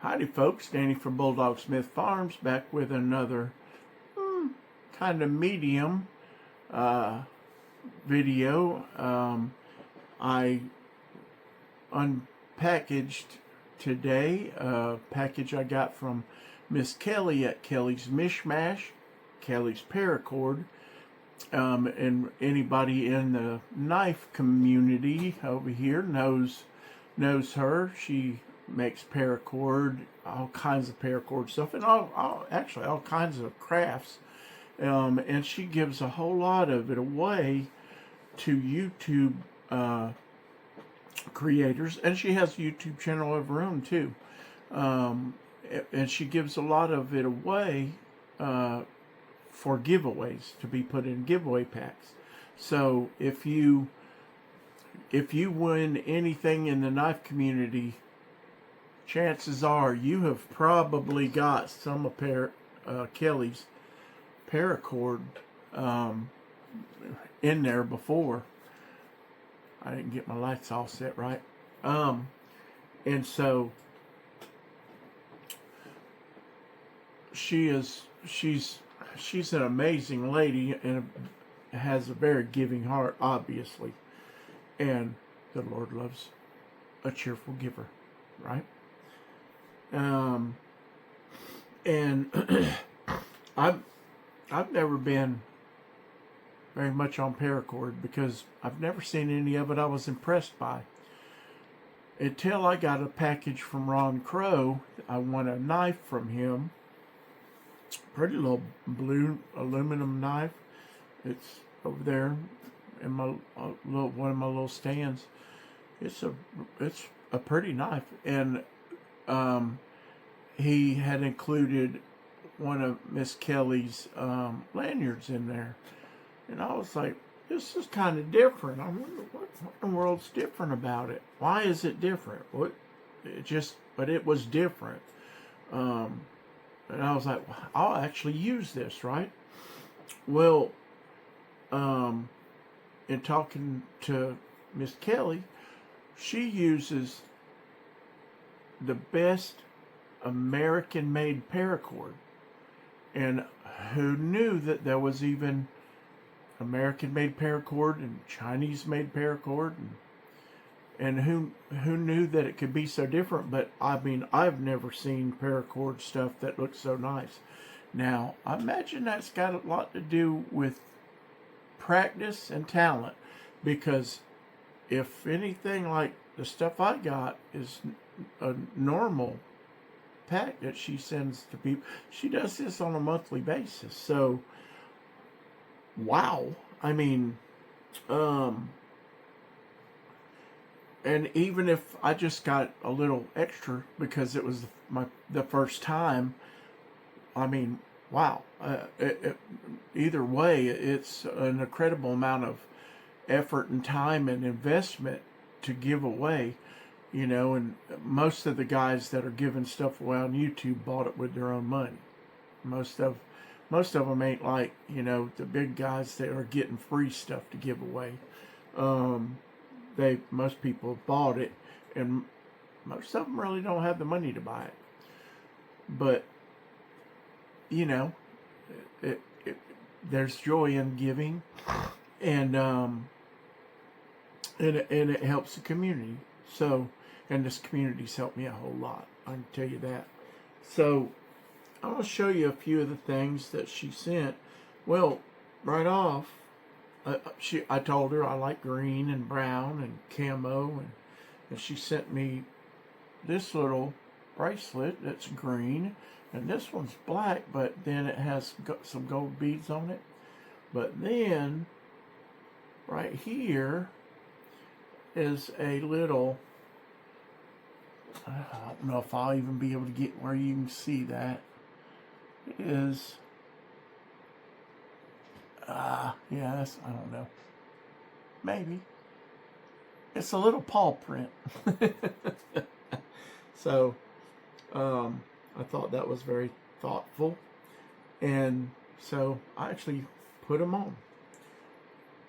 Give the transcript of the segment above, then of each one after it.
Howdy folks, Danny from Bulldog Smith Farms back with another kind of medium video. I unpackaged today a package I got from Miss Kelly at Kelly's Mishmash, Kelly's Paracord. And anybody in the knife community over here knows her. She makes paracord, all kinds of paracord stuff, and actually all kinds of crafts. And she gives a whole lot of it away to YouTube creators, and she has a YouTube channel of her own too. And she gives a lot of it away for giveaways to be put in giveaway packs. So if you win anything in the knife community, chances are you have probably got some of Kelly's Paracord in there before. I didn't get my lights all set right. And so she's an amazing lady and has a very giving heart, obviously. And the Lord loves a cheerful giver, right? And I've never been very much on Paracord because I've never seen any of it I was impressed by. Until I got a package from Ron Crow. I won a knife from him. Pretty little blue aluminum knife. It's over there in my one of my little stands. It's a pretty knife, and he had included one of Miss Kelly's lanyards in there, and I was like, this is kind of different. I wonder what in the world's different about it. Why is it different? But it was different. And I was like, I'll actually use this, right? Well, in talking to Miss Kelly, she uses the best American-made paracord. And who knew that there was even American-made paracord and Chinese-made paracord, and who knew that it could be so different? But I mean, I've never seen paracord stuff that looks so nice. Now, I imagine that's got a lot to do with practice and talent, because if anything like the stuff I got is a normal pack that she sends to people, she does this on a monthly basis. So, wow. I mean, and even if I just got a little extra because it was the first time, I mean, wow. Either way, it's an incredible amount of effort and time and investment to give away, you know. And most of the guys that are giving stuff away on YouTube bought it with their own money. Most of them ain't like, you know, the big guys that are getting free stuff to give away. Most people bought it, and most of them really don't have the money to buy it. But, you know, there's joy in giving, and it helps the community. So, and this community's helped me a whole lot, I can tell you that. So, I'm going to show you a few of the things that she sent. Well, right off, I told her I like green and brown and camo, and she sent me this little bracelet that's green, and this one's black, but then it has got some gold beads on it. But then right here is a little, I don't know if I'll even be able to get where you can see that. It is, yeah, I don't know. Maybe. It's a little paw print. So, I thought that was very thoughtful. And so I actually put them on.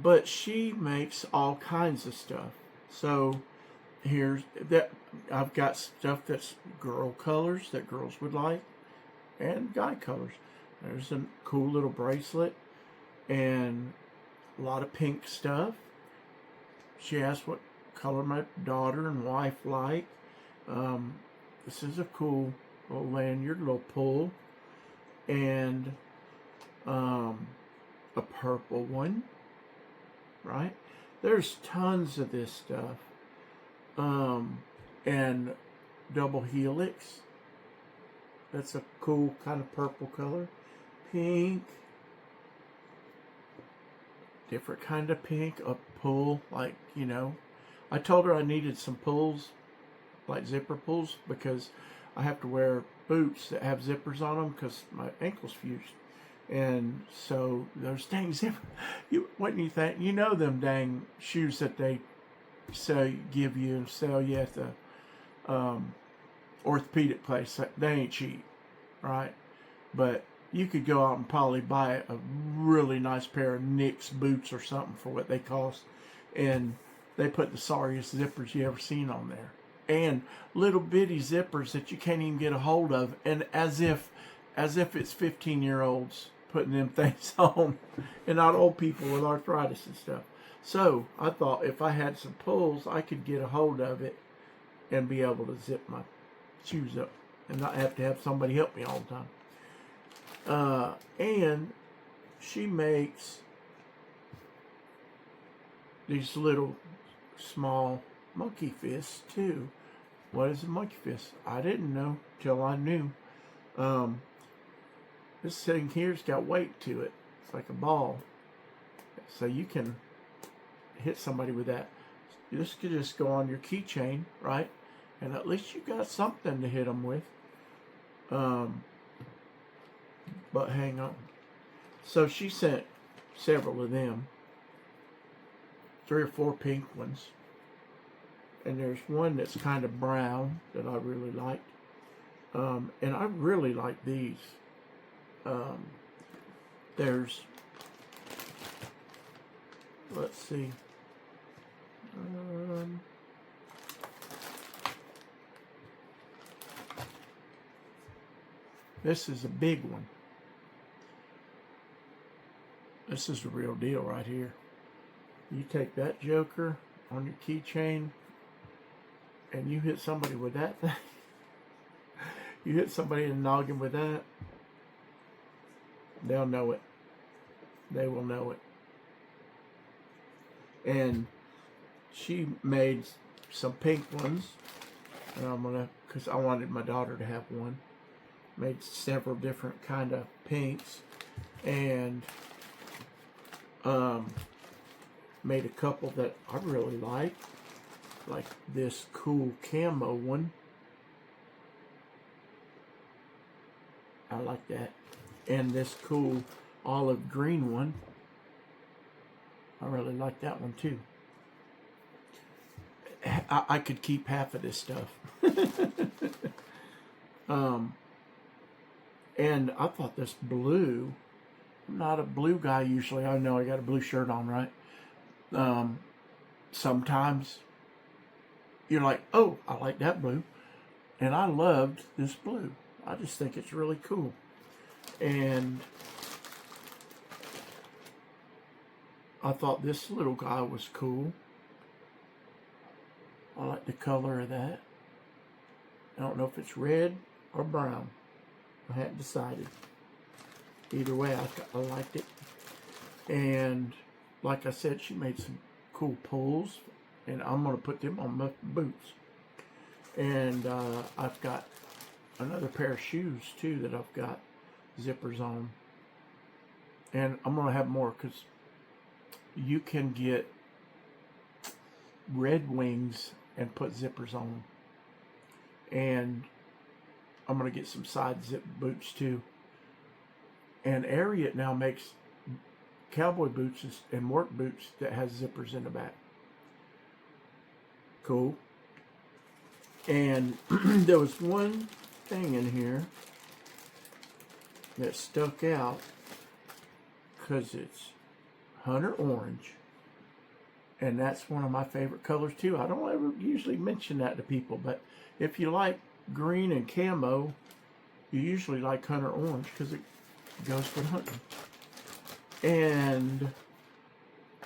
But she makes all kinds of stuff. So here's that. I've got stuff that's girl colors that girls would like and guy colors. There's a cool little bracelet and a lot of pink stuff. She asked what color my daughter and wife like. This is a cool little lanyard, little pull, and a purple one, right? There's tons of this stuff. And double helix. That's a cool kind of purple color. Pink. Different kind of pink. A pull, like, you know. I told her I needed some pulls, like zipper pulls, because I have to wear boots that have zippers on them because my ankle's fused. And so those dang zippers, what do you think? You know them dang shoes that they give you and sell you at the orthopedic place. They ain't cheap, right? But you could go out and probably buy a really nice pair of Nick's boots or something for what they cost, and they put the sorriest zippers you ever seen on there, and little bitty zippers that you can't even get a hold of, and as if it's 15-year-olds putting them things on, and not old people with arthritis and stuff. So I thought if I had some pulls, I could get a hold of it and be able to zip my shoes up and not have to have somebody help me all the time. And she makes these little small monkey fists too. What is a monkey fist? I didn't know till I knew. This thing here's got weight to it. It's like a ball. So you can hit somebody with that. This could just go on your keychain, right? And at least you got something to hit them with. But hang on. So she sent several of them. 3 or 4 pink ones. And there's one that's kind of brown that I really liked. And I really like these. There's, let's see. This is a big one. This is the real deal right here. You take that joker on your keychain and you hit somebody with that thing. You hit somebody in the noggin with that, they'll know it. They will know it. And she made some pink ones, and I'm gonna, because I wanted my daughter to have one. Made several different kind of pinks, and made a couple that I really like this cool camo one. I like that. And this cool olive green one. I really like that one too. I could keep half of this stuff. And I thought this blue, I'm not a blue guy usually. I know I got a blue shirt on, right? Sometimes you're like, oh, I like that blue. And I loved this blue. I just think it's really cool. And I thought this little guy was cool. I like the color of that. I don't know if it's red or brown. I hadn't decided. Either way, I liked it. And like I said, she made some cool pulls, and I'm going to put them on my boots. And I've got another pair of shoes too that I've got zippers on. And I'm going to have more, because you can get Red Wings and put zippers on them. And I'm going to get some side zip boots too. And Ariat now makes cowboy boots and work boots that has zippers in the back. Cool. And there was one thing in here that stuck out because it's Hunter Orange. And that's one of my favorite colors too. I don't ever usually mention that to people, but if you like green and camo, you usually like hunter orange because it goes with hunting. And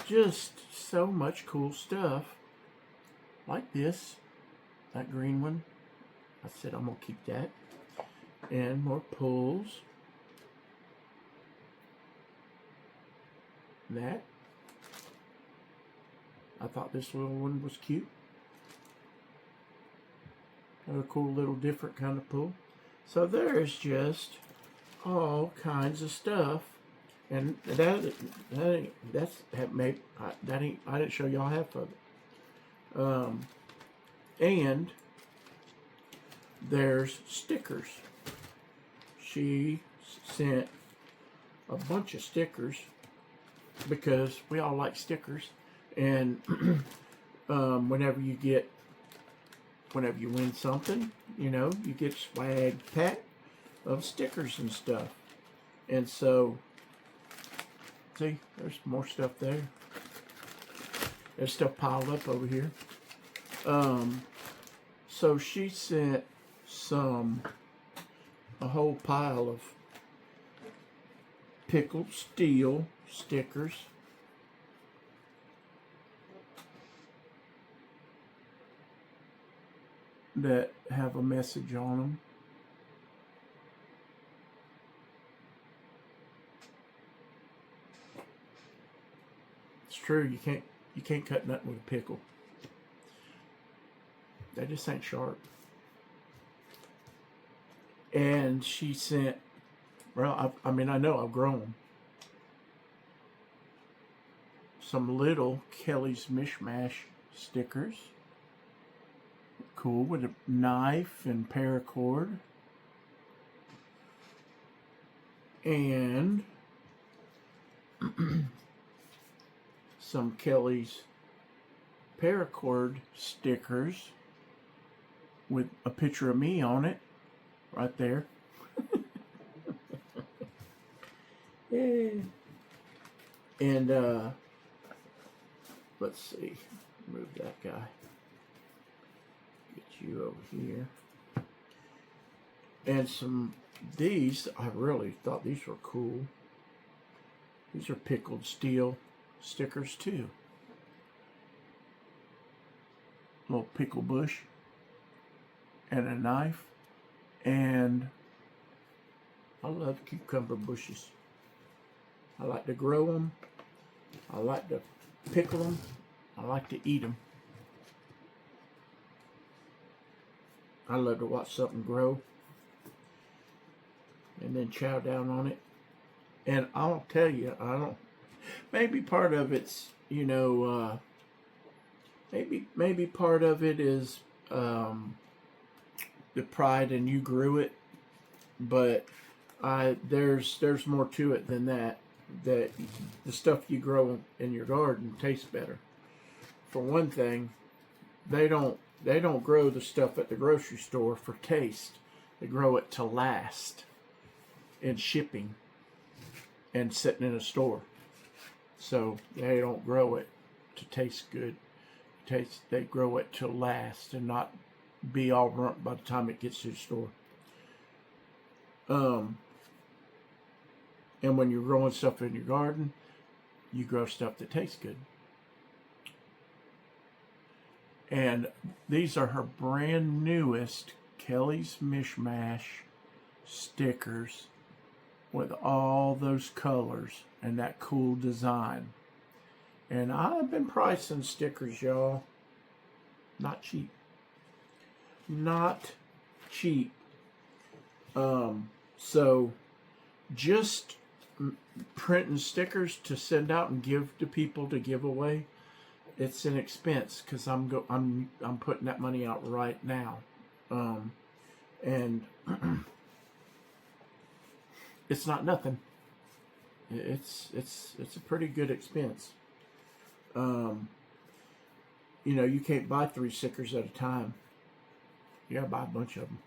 just so much cool stuff like this. That green one, I said I'm gonna keep that. And more pulls. That. I thought this little one was cute. Another cool little different kind of pull. So there's just all kinds of stuff. And I didn't show y'all half of it. And there's stickers. She sent a bunch of stickers because we all like stickers. And whenever you win something, you know, you get swag pack of stickers and stuff. And so, see, there's more stuff there. There's stuff piled up over here. So she sent a whole pile of pickled steel stickers. That have a message on them. It's true, you can't cut nothing with a pickle. They just ain't sharp. And she sent, well, I mean, I know I've grown some little Kelly's Mishmash stickers. Cool, with a knife and paracord. And some Kelly's Paracord stickers with a picture of me on it right there. Yeah. And let's see, move that guy, get you over here. And some, these, I really thought these were cool. These are pickled steel stickers too. Little pickle bush and a knife. And I love cucumber bushes. I like to grow them. I like to pickle them. I like to eat them. I love to watch something grow and then chow down on it. And I'll tell you, I don't, maybe part of it's, you know, maybe part of it is the pride and you grew it, but there's more to it than that. That the stuff you grow in your garden tastes better. For one thing, they don't grow the stuff at the grocery store for taste. They grow it to last in shipping and sitting in a store. So they don't grow it to taste good. They grow it to last and not be all burnt by the time it gets to the store. And when you're growing stuff in your garden, you grow stuff that tastes good. And these are her brand newest Kelly's Mishmash stickers with all those colors and that cool design. And I've been pricing stickers, y'all. Not cheap. Not cheap. So just printing stickers to send out and give to people to give away, it's an expense because I'm putting that money out right now, and it's not nothing. It's a pretty good expense. You know, you can't buy 3 stickers at a time. You gotta buy a bunch of them.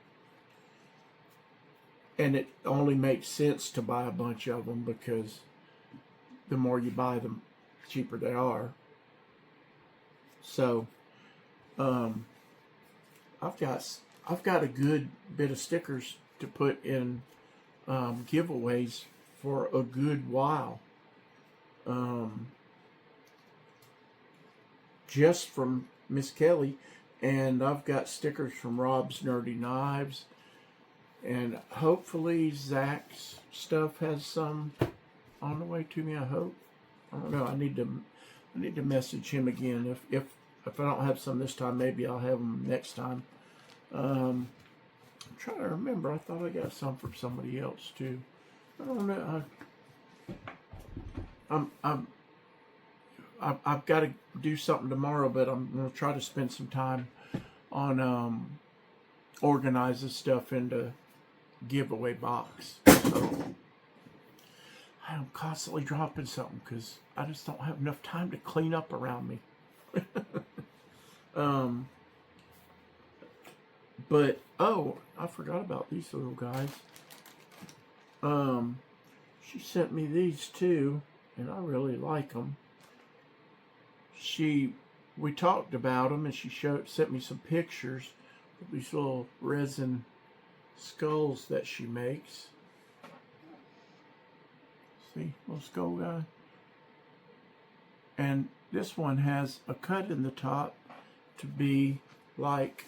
And it only makes sense to buy a bunch of them because the more you buy them, the cheaper they are. So, I've got I've got a good bit of stickers to put in giveaways for a good while. Just from Miss Kelly, and I've got stickers from Rob's Nerdy Knives, and hopefully Zach's stuff has some on the way to me. I hope. I don't know. I need to message him again. If I don't have some this time, maybe I'll have them next time. I'm trying to remember. I thought I got some from somebody else too. I don't know. I've got to do something tomorrow, but I'm going to try to spend some time on organizing stuff into giveaway box. So I'm constantly dropping something because I just don't have enough time to clean up around me. But oh, I forgot about these little guys. She sent me these too, and I really like them. We talked about them, and she sent me some pictures of these little resin skulls that she makes. See, little skull guy. And this one has a cut in the top to be like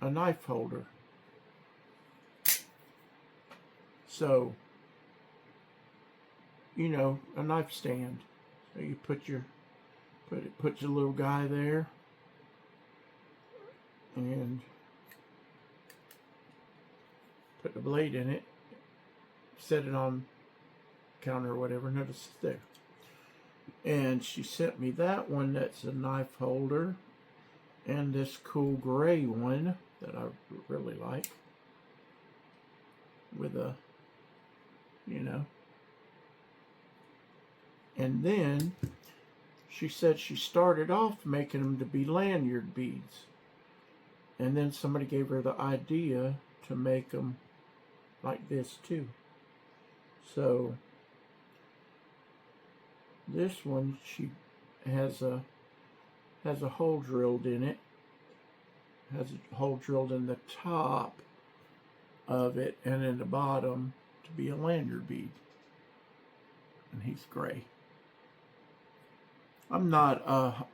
a knife holder. So, you know, a knife stand. So you put your little guy there, and put the blade in it, set it on counter or whatever, notice it's there. And she sent me that one that's a knife holder, and this cool gray one that I really like, with a, you know. And then she said she started off making them to be lanyard beads, and then somebody gave her the idea to make them like this too. So this one, she has a hole drilled in it, has a hole drilled in the top of it and in the bottom to be a lanyard bead, and he's gray. I'm not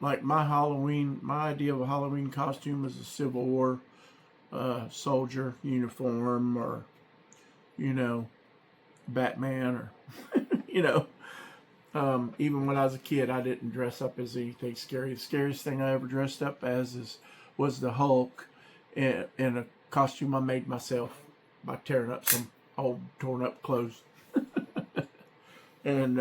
like my idea of a Halloween costume is a Civil War soldier uniform, or, you know, Batman, or you know, even when I was a kid, I didn't dress up as anything scary. The scariest thing I ever dressed up as was the Hulk in a costume I made myself by tearing up some old torn up clothes. And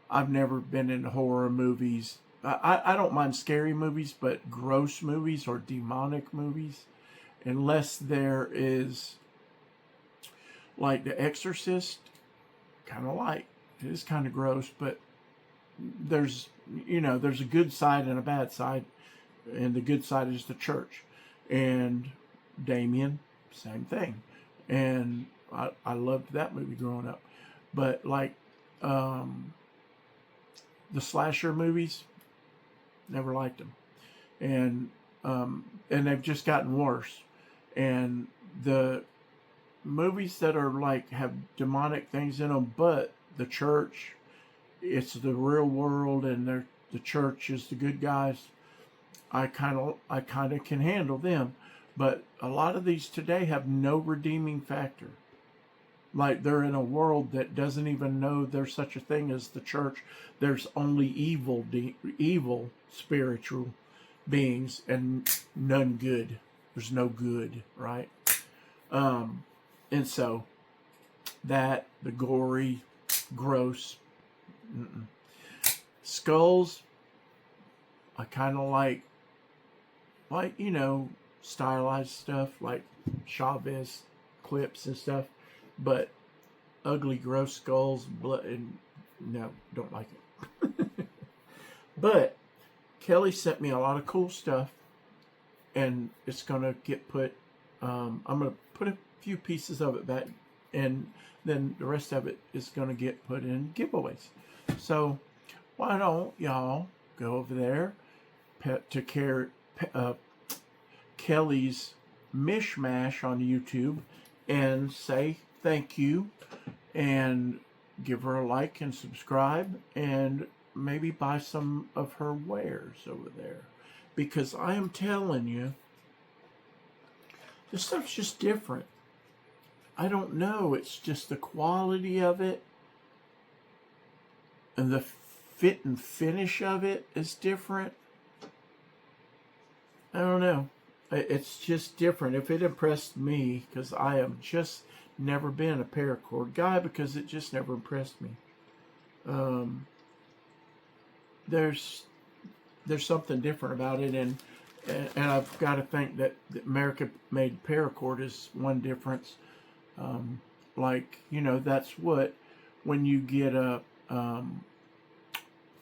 I've never been into horror movies. I don't mind scary movies, but gross movies or demonic movies, unless there is, like The Exorcist, kind of like. It is kind of gross, but there's a good side and a bad side, and the good side is the church. And Damien, same thing. And I loved that movie growing up. But like the slasher movies, never liked them. And they've just gotten worse. And the movies that are like have demonic things in them, but the church, it's the real world, and the church is the good guys, I kind of can handle them. But a lot of these today have no redeeming factor. Like, they're in a world that doesn't even know there's such a thing as the church. There's only evil spiritual beings, and none good. There's no good, right? And so that, the gory, gross, skulls, I kind of like, you know, stylized stuff like Chavez clips and stuff. But ugly, gross skulls, blood, and no, don't like it. But Kelly sent me a lot of cool stuff, and it's gonna get put. I'm gonna put a few pieces of it back, and then the rest of it is gonna get put in giveaways. So why don't y'all go over there, Kelly's Mishmash on YouTube and say thank you and give her a like and subscribe and maybe buy some of her wares over there, because I am telling you, this stuff's just different. I don't know, it's just the quality of it and the fit and finish of it is different. I don't know. It's just different. If it impressed me, because I have just never been a paracord guy, because it just never impressed me. There's something different about it, and I've got to think that the American-made paracord is one difference. Like, you know, that's what, when you get a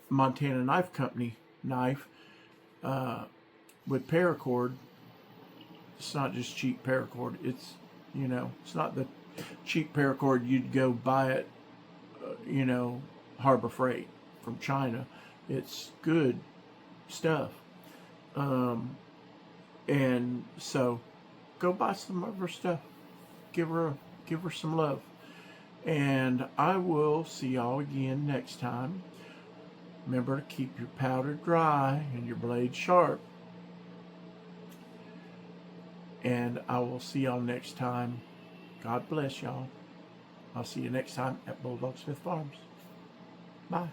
Montana Knife Company knife with paracord, it's not just cheap paracord. It's, you know, it's not the cheap paracord you'd go buy it, you know, Harbor Freight from China. It's good stuff. And so go buy some of her stuff. Give her some love. And I will see y'all again next time. Remember to keep your powder dry and your blade sharp. And I will see y'all next time. God bless y'all. I'll see you next time at Bulldog Smith Farms. Bye.